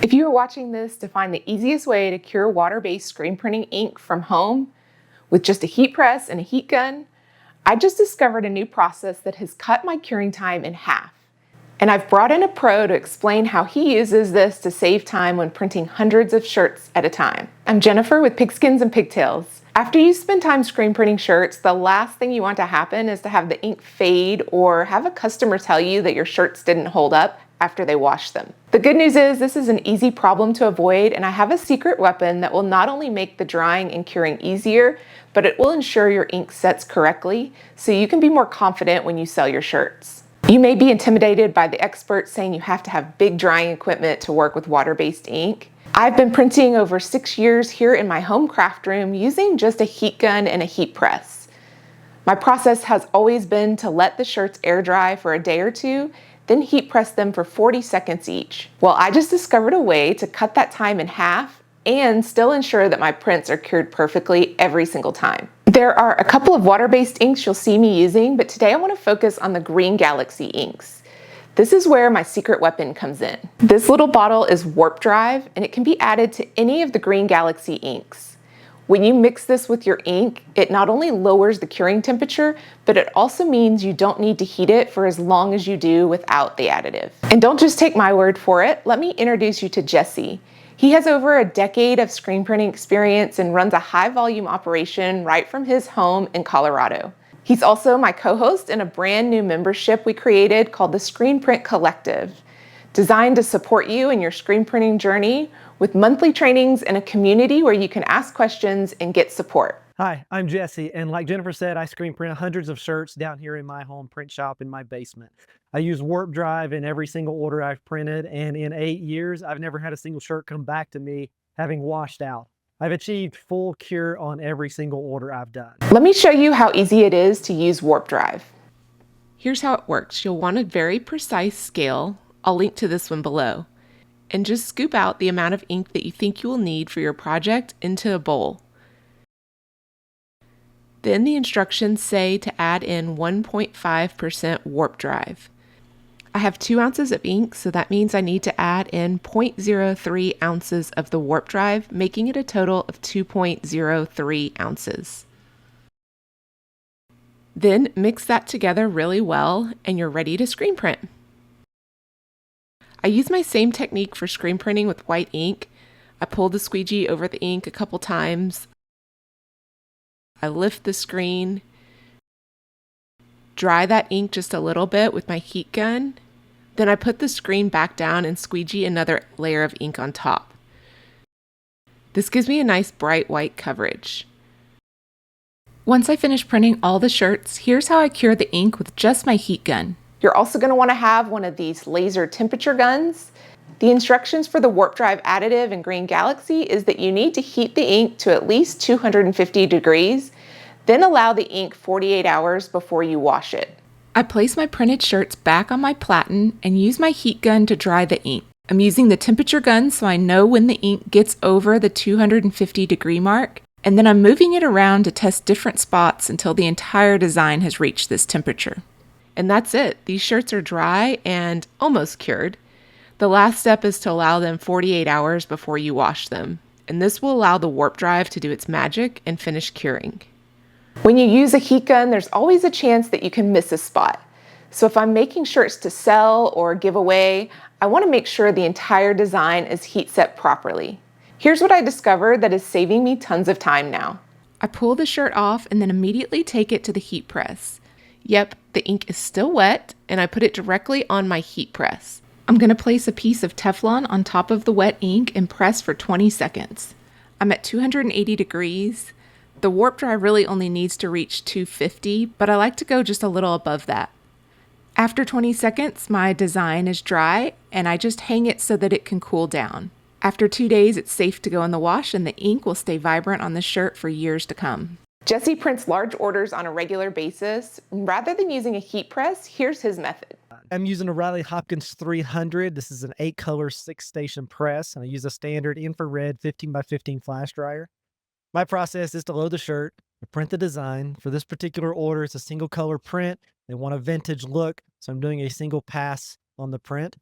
If you are watching this to find the easiest way to cure water-based screen printing ink from home with just a heat press and a heat gun, I just discovered a new process that has cut my curing time in half. And I've brought in a pro to explain how he uses this to save time when printing hundreds of shirts at a time. I'm Jennifer with Pigskins and Pigtails. After you spend time screen printing shirts, the last thing you want to happen is to have the ink fade or have a customer tell you that your shirts didn't hold up after they washed them. The good news is this is an easy problem to avoid, and I have a secret weapon that will not only make the drying and curing easier, but it will ensure your ink sets correctly so you can be more confident when you sell your shirts. You may be intimidated by the experts saying you have to have big drying equipment to work with water-based ink. I've been printing over 6 years here in my home craft room using just a heat gun and a heat press. My process has always been to let the shirts air dry for a day or two, then heat press them for 40 seconds each. Well, I just discovered a way to cut that time in half and still ensure that my prints are cured perfectly every single time. There are a couple of water-based inks you'll see me using, but today I want to focus on the Green Galaxy inks. This is where my secret weapon comes in. This little bottle is Warp Drive, and it can be added to any of the Green Galaxy inks. When you mix this with your ink, it not only lowers the curing temperature, but it also means you don't need to heat it for as long as you do without the additive. And don't just take my word for it, let me introduce you to Jesse. He has over a decade of screen printing experience and runs a high volume operation right from his home in Colorado. He's also my co-host in a brand new membership we created called the Screen Print Collective, designed to support you in your screen printing journey with monthly trainings and a community where you can ask questions and get support. Hi, I'm Jesse, and like Jennifer said, I screen print hundreds of shirts down here in my home print shop in my basement. I use Warp Drive in every single order I've printed, and in 8 years, I've never had a single shirt come back to me having washed out. I've achieved full cure on every single order I've done. Let me show you how easy it is to use Warp Drive. Here's how it works. You'll want a very precise scale. I'll link to this one below. And just scoop out the amount of ink that you think you will need for your project into a bowl. Then the instructions say to add in 1.5% Warp Drive. I have 2 ounces of ink, so that means I need to add in 0.03 ounces of the Warp Drive, making it a total of 2.03 ounces. Then mix that together really well, and you're ready to screen print. I use my same technique for screen printing with white ink. I pull the squeegee over the ink a couple times. I lift the screen, dry that ink just a little bit with my heat gun. Then I put the screen back down and squeegee another layer of ink on top. This gives me a nice bright white coverage. Once I finish printing all the shirts, here's how I cure the ink with just my heat gun. You're also going to want to have one of these laser temperature guns. The instructions for the Warp Drive additive in Green Galaxy is that you need to heat the ink to at least 250 degrees, then allow the ink 48 hours before you wash it. I place my printed shirts back on my platen and use my heat gun to dry the ink. I'm using the temperature gun so I know when the ink gets over the 250 degree mark, and then I'm moving it around to test different spots until the entire design has reached this temperature. And that's it. These shirts are dry and almost cured. The last step is to allow them 48 hours before you wash them, and this will allow the Warp Drive to do its magic and finish curing. When you use a heat gun, there's always a chance that you can miss a spot. So if I'm making shirts to sell or give away, I want to make sure the entire design is heat set properly. Here's what I discovered that is saving me tons of time now. I pull the shirt off and then immediately take it to the heat press. Yep, the ink is still wet, and I put it directly on my heat press. I'm going to place a piece of Teflon on top of the wet ink and press for 20 seconds. I'm at 280 degrees. The Warp Drive really only needs to reach 250, but I like to go just a little above that. After 20 seconds, my design is dry, and I just hang it so that it can cool down. After 2 days, it's safe to go in the wash, and the ink will stay vibrant on the shirt for years to come. Jesse prints large orders on a regular basis. Rather than using a heat press, here's his method. I'm using a Riley Hopkins 300. This is an 8-color 6-station press, and I use a standard infrared 15x15 flash dryer. My process is to load the shirt, print the design. For this particular order, it's a single color print. They want a vintage look, so I'm doing a single pass on the print.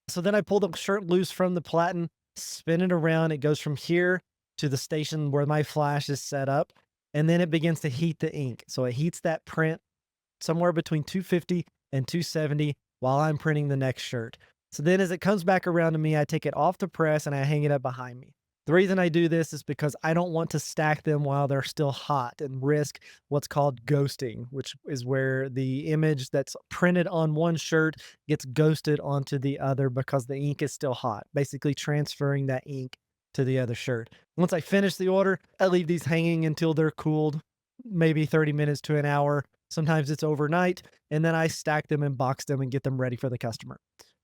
So then I pull the shirt loose from the platen, spin it around. It goes from here to the station where my flash is set up, and then it begins to heat the ink. So it heats that print somewhere between 250 and 270 while I'm printing the next shirt. So then as it comes back around to me, I take it off the press and I hang it up behind me. The reason I do this is because I don't want to stack them while they're still hot and risk what's called ghosting, which is where the image that's printed on one shirt gets ghosted onto the other because the ink is still hot, basically transferring that ink to the other shirt. Once I finish the order, I leave these hanging until they're cooled, maybe 30 minutes to an hour. Sometimes it's overnight, and then I stack them and box them and get them ready for the customer.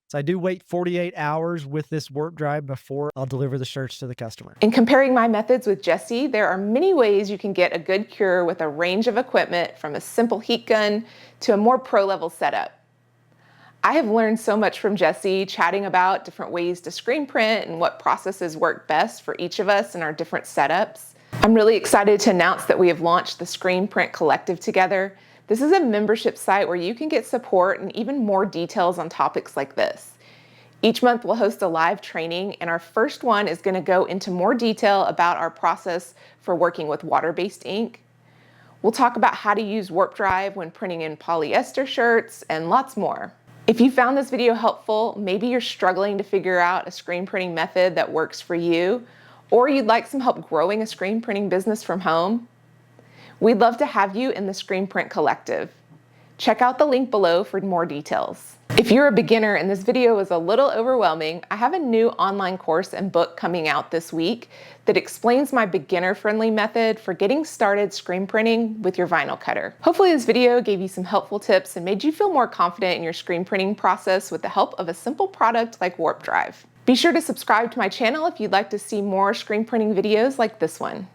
So I do wait 48 hours with this warp drive before I'll deliver the shirts to the customer. In comparing my methods with Jesse, there are many ways you can get a good cure with a range of equipment, from a simple heat gun to a more pro-level setup. I have learned so much from Jesse, chatting about different ways to screen print and what processes work best for each of us in our different setups. I'm really excited to announce that we have launched the Screen Print Collective together. This is a membership site where you can get support and even more details on topics like this. Each month we'll host a live training, and our first one is going to go into more detail about our process for working with water-based ink. We'll talk about how to use warp drive when printing in polyester shirts and lots more. If you found this video helpful, maybe you're struggling to figure out a screen printing method that works for you, or you'd like some help growing a screen printing business from home, we'd love to have you in the Screen Print Collective. Check out the link below for more details. If you're a beginner and this video was a little overwhelming, I have a new online course and book coming out this week that explains my beginner-friendly method for getting started screen printing with your vinyl cutter. Hopefully this video gave you some helpful tips and made you feel more confident in your screen printing process with the help of a simple product like Warp Drive. Be sure to subscribe to my channel if you'd like to see more screen printing videos like this one.